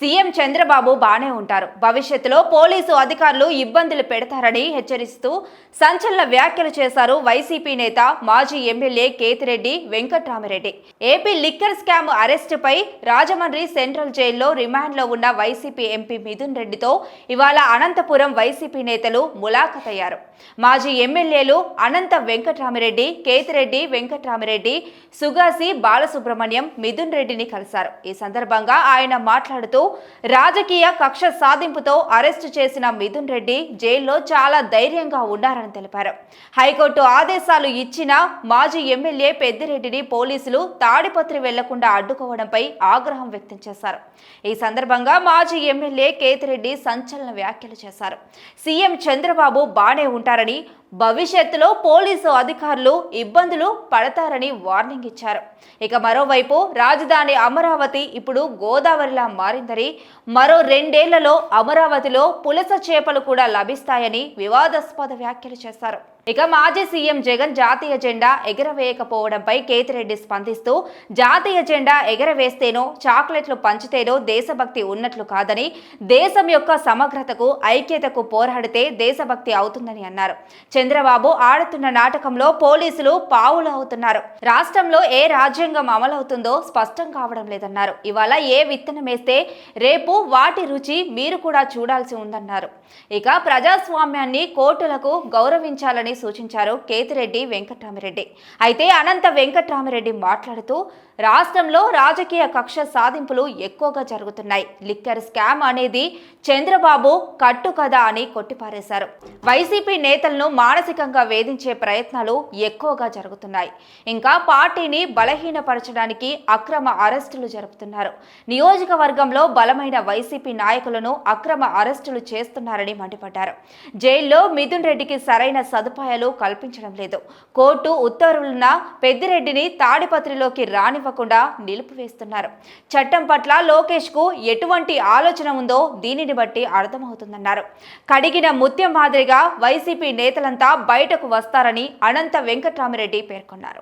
CM Chandrababu బానే ఉంటారు. భవిష్యత్తులో పోలీసు అధికారులు ఇబ్బందులు పెడతారని హెచ్చరిస్తూ సంచలన వ్యాఖ్యలు చేశారు వైసీపీ నేత మాజీ MLA Kethireddy Venkatramireddy. AP liquor scam అరెస్టుపై రాజమండ్రి సెంట్రల్ జైల్లో రిమాండ్లో ఉన్న వైసీపీ ఎంపీ మిథున్ రెడ్డితో ఇవాళ అనంతపురం వైసీపీ నేతలు ములాఖతయ్యారు. మాజీ ఎమ్మెల్యేలు అనంత వెంకట్రామిరెడ్డి, కేతిరెడ్డి వెంకట్రామిరెడ్డి, సుగాసి బాలసుబ్రహ్మణ్యం మిథున్ రెడ్డిని కలిశారు. ఈ సందర్భంగా ఆయన మాట్లాడుతూ రాజకీయ కక్ష సాధింపుతో అరెస్టు చేసిన మిథున్ రెడ్డి జైల్లో చాలా ధైర్యంగా ఉన్నారని తెలిపారు. హైకోర్టు ఆదేశాలు ఇచ్చినా మాజీ ఎమ్మెల్యే పెద్దిరెడ్డిని పోలీసులు తాడిపత్రి వెళ్లకుండా అడ్డుకోవడంపై ఆగ్రహం వ్యక్తం చేశారు. ఈ సందర్భంగా మాజీ ఎమ్మెల్యే కేతిరెడ్డి సంచలన వ్యాఖ్యలు చేశారు. సీఎం చంద్రబాబు బానే ఉంటారని, భవిష్యత్తులో పోలీసు అధికారులు ఇబ్బందులు పడతారని వార్నింగ్ ఇచ్చారు. ఇక మరోవైపు రాజధాని అమరావతి ఇప్పుడు గోదావరిలా మారిందని, మరో 2 ఏళ్లలో అమరావతిలో పులస చేపలు కూడా లభిస్తాయని వివాదాస్పద వ్యాఖ్యలు చేశారు. ఇక మాజీ సీఎం జగన్ జాతీయ జెండా ఎగరవేయకపోవడంపై కేతిరెడ్డి స్పందిస్తూ, జాతీయ జెండా ఎగరవేస్తేనో చాక్లెట్లు పంచితేనో దేశభక్తి ఉన్నట్లు కాదని, దేశం యొక్క సమగ్రతకు ఐక్యతకు పోరాడితే దేశభక్తి అవుతుందని అన్నారు. చంద్రబాబు ఆడుతున్న నాటకంలో పోలీసులు పావులు అవుతున్నారు. రాష్ట్రంలో ఏ రాజ్యాంగం అమలవుతుందో స్పష్టం కావడం లేదన్నారు. ఇవాళ ఏ విత్తనం వేస్తే రేపు వాటి రుచి మీరు కూడా చూడాల్సి ఉందన్నారు. ఇక ప్రజాస్వామ్యాన్ని కోర్టులకు గౌరవించాలని సూచించారు కేతిరెడ్డి వెంకట్రామిరెడ్డి. అయితే అనంత వెంకట్రామిరెడ్డి మాట్లాడుతూ, రాష్ట్రంలో రాజకీయ కక్ష సాధింపులు ఎక్కువగా జరుగుతున్నాయి. లిక్కర్ స్కామ్ అనేది చంద్రబాబు కట్టుకథ అని కొట్టిపారేశారు. వైసీపీ నేతలను మానసికంగా వేధించే ప్రయత్నాలు ఎక్కువగా జరుగుతున్నాయి. ఇంకా పార్టీని బలహీనపరచడానికి అక్రమ అరెస్టులు జరుపుతున్నారు. నియోజకవర్గంలో బలమైన వైసీపీ నాయకులను అక్రమ అరెస్టులు చేస్తున్నారని మండిపడ్డారు. జైల్లో మిథున్ రెడ్డికి సరైన సదుపాయాలు కల్పించడం లేదు. కోర్టు ఉత్తర్వులున్న పెద్దిరెడ్డిని తాడిపత్రిలోకి రానివ్వకుండా నిలిపివేస్తున్నారు. చట్టం పట్ల లోకేష్ కు ఎటువంటి ఆలోచన ఉందో దీనిని బట్టి అర్థమవుతుందన్నారు. కడిగిన ముత్యం మాదిరిగా వైసీపీ నేతలంతా బయటకు వస్తారని అనంత వెంకట్రామిరెడ్డి పేర్కొన్నారు.